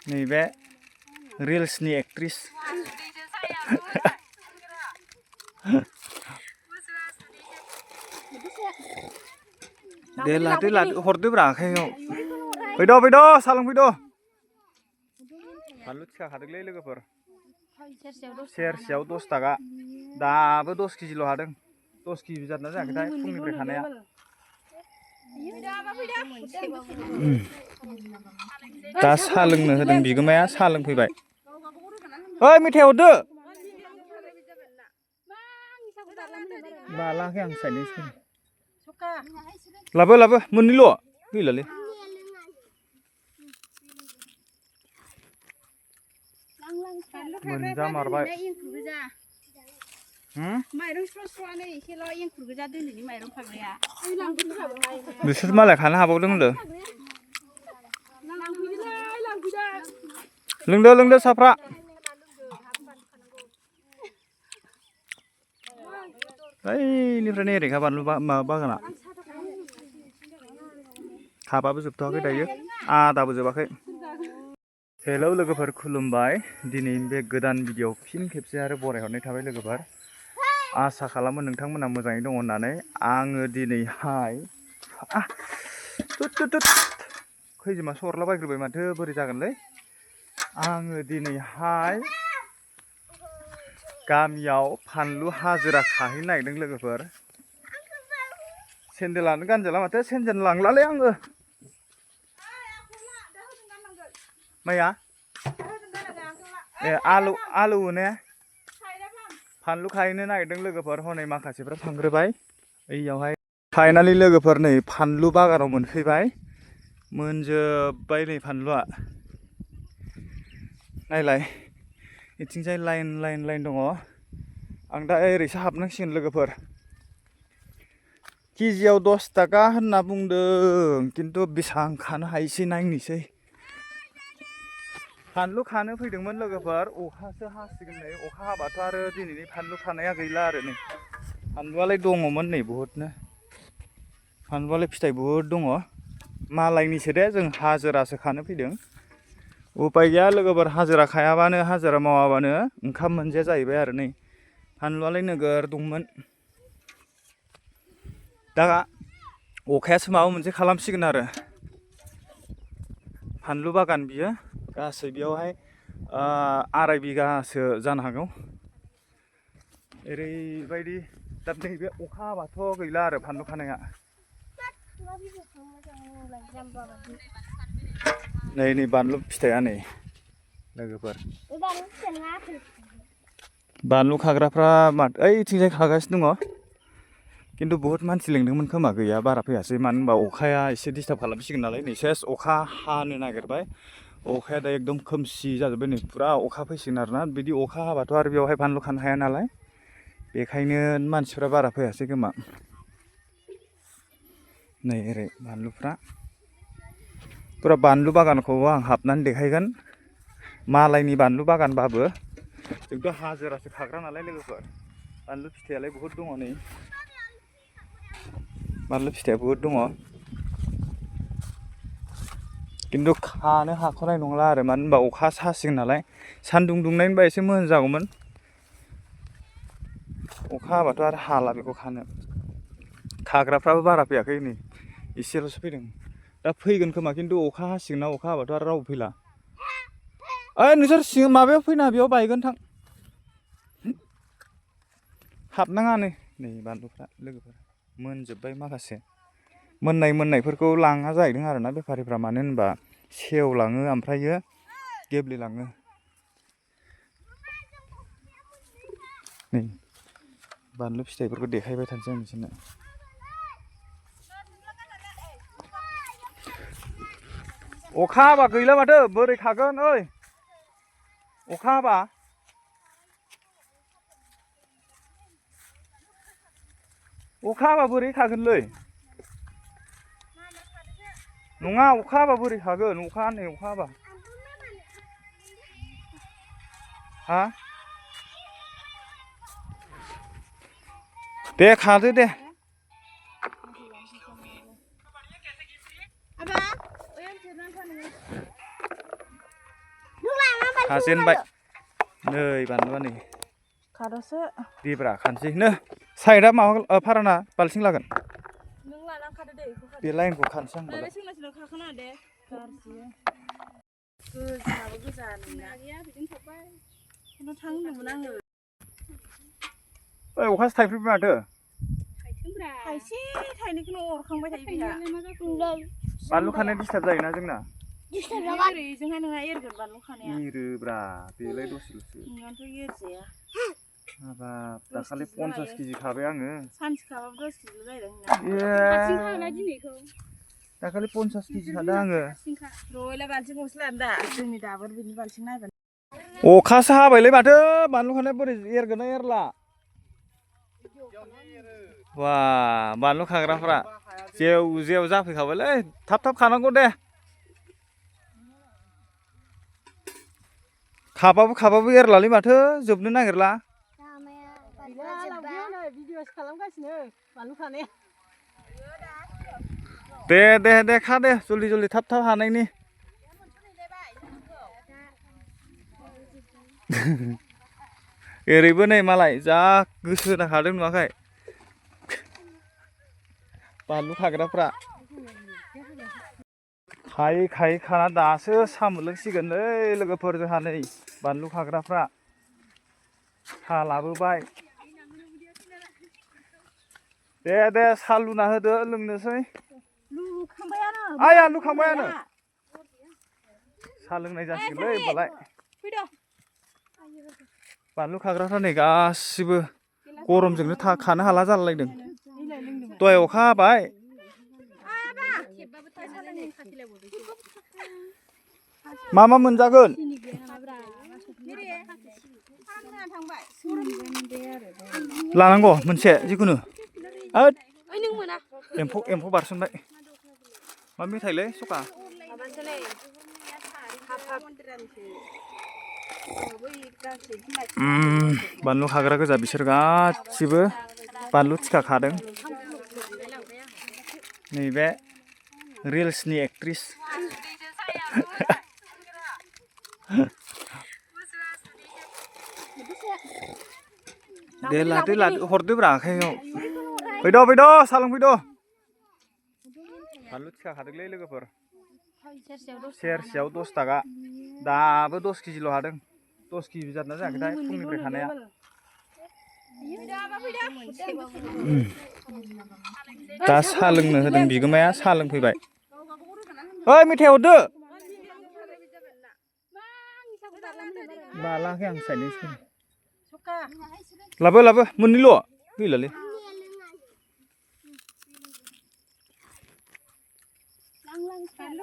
नैबे रिल्सनि एक्ट्रिस दे लादो हरदोब्रा आखाइयाव फैद' साहा लोंफैद' बानलु थिखाखादोंलै लोगोफोर सेरसेयाव 10 थाखा दाबो 10 केजिल' हादों 10 केजि जादोंना जायाखैथाय फुंनिफ्राय खानाया दा साहा लोंनो होदों बिगोमाया साहा लोंफैबाय ओइ मेथाइ हरदो बालाखै आं साइडनिसो लाबो मोननैल' गैलालै मोनजामारबाय माइरं स्र'-स्र'आनो एसेल' एंखुर गोजा दिनैनि माइरं फाग्लाया बिसोर मालाय खानो हाबावदों होनदों लोंदो साफ्रा ओइनिफ्राय नेरेखा बानलु बागाना खाबाबो जोबथ'वाखै दायो आदाबो जोबाखै हेलौ लोगोफोर खुलुमबाय दिनै बे गोदान भिडिअ फिन खेबसे आरो बरायहरनाय थाबाय लोगोफोर आसा खालामो नोंथांमोना मोजाङै दङ होननानै आङो दिनैहाय खैजिमा सरला बायग्रोबाय माथो बोरै जागोनलै आङो दिनैहाय गामियाव फानलु हाजिरा खाहैनो नागिरदों लोगोफोर सेन्देलानो गानजाला माथो सेन्देल लांलालै आङो माया ए आलु ने फानलु खाहैनो नागिरदों लोगोफोर हनै माखासेफ्रा थांग्रोबाय ओइयावहाय फाइनालि लोगोफोर नै फानलु बागानाव मोनफैबाय मोनजोब्बाय नै फानलुआ नायलाय इथिंजाय लाइन दङ आं दा ओरैसो हाबनांसिगोन लोगोफोर केजियाव 10 थाखा होनना बुंदों खिन्थु बेसेबां खानो हायोसै नायनोसै फानलु खानो फैदोंमोन लोगोफोर अखासो हासिगोन नै अखा हाबाथ' आरो दिनैनि फानलु खानाया गैला आरो नै फानलुआलाय दङमोन नै बहुतनो फानलुआलाय फिथाइ बहुद दङ मालायनिसो दे जों हाजिरासो खानो फैदों उपाय गैया लोगोफोर हाजिरा खायाबानो हाजिरा मावाबानो ओंखाम मोनजाया जाहैबाय आरो नै फानलुआलाय नोगोर दंमोन दा अखायासो माबा मोनसे खालामसिगोन आरो फानलु बागान बियो गासै बेयावहाय 2.5 बिगासो जानो हागौ ओरैबायदि दा नैबे अखा हाबाथ' गैला आरो फानलु खानाया नै बानलु फिथाइया नै लोगोफोर बानलु खाग्राफ्रा ओइथिंजाय खागासिनो दङ खिन्थु बहुत मानसि लिंदोंमोन खोमा गैया बारा फैयासै मानो होनबा अखाया एसे डिस्टार्ब खालामसिगोन नालाय नै सेस अखा हानो नागिरबाय अखाया दा एकदम खोमसि जाजोब्बाय नै फुरा अखा फैसिगोन आरोना बिदि अखा हाबाथ' आरो बेवहाय फानलु खानो हाया नालाय बेखायनो मानसिफ्रा बारा फैयासै खोमा नै ओरै बानलुफ्रा फुरा बानलु बागानखौ आं हाबनानै देखायगोन मालायनि बानलु बागानबाबो जोंथ' हाजिरासो खाग्रा नालाय लोगोफोर बानलु फिथाइयालाय बहुद दङ नै बानलु फिथाइया बहुद दङ खिन्थु खानो हाख'नाय नंला आरो मानो होनबा अखा हासिगोन नालाय सान्दुं दुंनायनिबा एसे मोजां जागौमोन अखा हाबाथ' आरो हाला बेखौ खानो खाग्राफ्राबो बारा फैयाखै नै एसेल'सो फैदों दा फैगोन खोमा खिन्थु अखा हासिगोन ना अखा हाबाथ' आरो रावबो फैला ओइ नोंसोर सिं माबायाव फैना बेयाव बायगोन थां हाबनाङा नै बानलुफ्रा लोगोफोर मोनजोब्बाय माखासे मोननायफोरखौ लाङा जाहैदों आरोना बेफारिफ्रा मानो होनबा सेवलाङो ओमफ्रायो गेब्लेलाङो नै बानलु फिथाइफोरखौ देखायबाय थानोसै आं नोंसोरनो अखा हाबा गैला माथो बोरै खागोन ओइ अखा हाबा बोरै खागोनलै नङा अखा हाबा बोरै खागोन अखा हाबा हा दे खादो दे खाजेनबाय नै बानलुआ नै खादोसो देब्रा खानसै नो साइडआ माबा फाराना बाल्थिं लागोन नों लाना खादो दे बेखौ खादो बे लाइनखौ खानसै आं नैबे सोंनाय खाखाना दे गारजि गोजाबो गोजा नोंना गैया बिदिनो थाबाय खौनो थां होनदोंमोन आङो ओइ अखासो थाइफ्रिबाय माथो थाइथोंब्रा थाइसे थाइनैखौनो अरखांबाय थायो बिहा बानलु खानाया डिस्टार्ब जायोना जोंना डिस्टार्ब जाबा ओरैजोंहाय नोंहा एरगोन बानलु खानाया एरोब्रा बेलाय दसेल'सो नोंहाथ' एरजाया हाबाब दाखालि 50 केजि खाबाय आङो सानसे खाबाबो 10 केजि जाहैदों हारसिं खाबाय दिनैखौ दाखालि 50 केजि खादों आङो रयला बाल्थिं गंसे लादों दा जोंनि दाबोर बिनि बाल्थिं नायबानो अखासो हाबायलै माथो बानलु खानाया बोरै एरगोन ना एरला वा बानलु खाग्राफ्रा जेव जेव जाफैखाबायलै थाब थाब खानांगौ दे खाबाबो एरलालै माथो जोबनो नागिरला भिडिअ'सो खालामगासिनो बानलु खानाया दे खा दे जल्दि थाब हानायनि ओरैबो नै मालाय जा गोसो होना खादों नुवाखै बानलु खाग्राफ्रा खायै खाना दासो साहा मोनलोंसिगोनलै लोगोफोर जोंहा नै बानलु खाग्राफ्रा साहा लाबोबाय दे साहा लुना होदो लोंनोसै आइया लुखांबायानो साहा लोंनाय जासिगोनलै होमबालाय बानलु खाग्राफ्रा नै गासिबो गरमजोंनो खानो हाला जालायदों दहाय अखा हाबाय मा मोनजागोन लानांगौ मोनसे जिखुनु एम्फौ बारसोमबाय मा मेथाइलै सखा बानलु खाग्रा गोजा बिसोर गासिबो बानलु थिखा खादों नैबे रिल्सनि एक्ट्रिस दे लादो हरदोब्रा आखाइयाव फैद' साहा लोंफैद' बानलु थिखा खादोंलै लोगोफोर सेरसेयाव 10 थाखा दाबो 10 केजिल' हादों 10 केजि जादोंना जायाखैथाय फुंनिफ्राय खानाया दा साहा लोंनो होदों बिगोमाया साहा लोंफैबाय ओइ मेथाइ हरदो बालाखै आं साइलेन्स लाबो मोननैल' गैलालै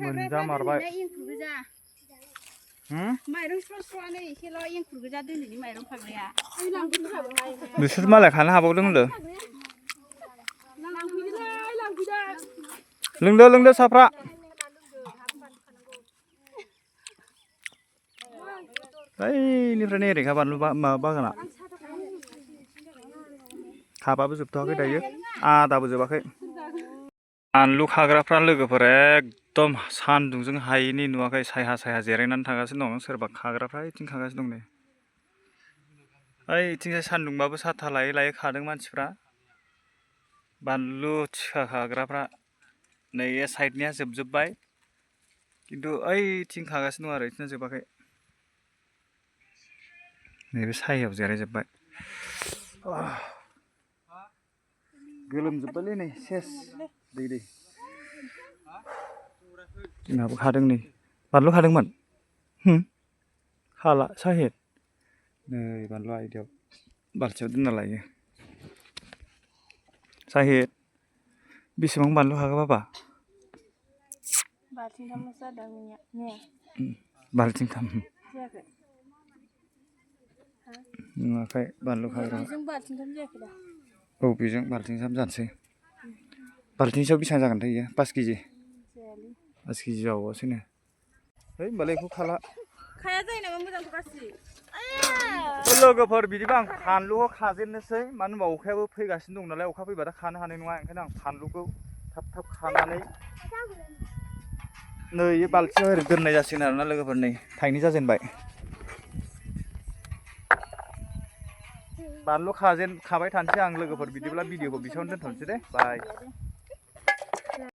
मोनजामारबाय माइरं स्र'आनो एसेल' एंखुर गोजा दिनैनि माइरं खाग्राया बिसोर मालाय खानो हाबावदों होनदों लोंदो साफ्रा ओइनिफ्रायनो एरैखा बानलु माबा बागाना खाबाबो जोबथ'वाखै दायो आदाबो जोबाखै बानलु खाग्राफ्रा लोगोफोर एकदम सान्दुंजों हायैनि नुवाखै साया जिरायनानै थागासिनो दं सोरबा खाग्राफ्रा ओइथिं खागासिनो दं नै ओइथिंजाय सान्दुंबाबो साथा लायै खादों मानसिफ्रा बानलु थिखा खाग्राफ्रा नै साइडनिया जोबजोब्बाय खिन्थु ओइथिं खागासिनो दं आरो इथिंना जोबाखै नैबे सायायाव जिरायजोब्बाय गोलोमजोब्बायलै नै सेस दै जोंहाबो खादों नै बानलु खादोंमोन हाला साहेब नै बानलु आयदायाव बाल्थियाव दोनना लायो साहेब बेसेबां बानलु खाखो बाबा बाल्थिंथामल'सो जादों बाल्थिंथाम नुवाखै बानलु खाग्रा औ बेजों बाल्थिंथाम जानोसै बाल्थिंसेयाव बेसेबां जागोनथाय इयो 5 केजि 5 केजि जाबावोसैनो होमबालाय बेखौ खाला खाया जायो नामा मोजांखौ गासि लोगोफोर बिदिबा आं फानलुखौ खाजेननोसै मानो होनबा अखायाबो फैगासिनो दं नालाय अखा फैबा दा खानो हानाय नङा ओंखायनो आं फानलुखौ थाब खानानै नै बाल्थिङाव ओरै दोननाय जासिगोन आरोना लोगोफोर नै थाइनै जाजेनबाय बानलु खाबाय थानोसै आं लोगोफोर बिदिब्ला भिडिअखौ बेसेयावनो दोनथ'नोसै दे बाय।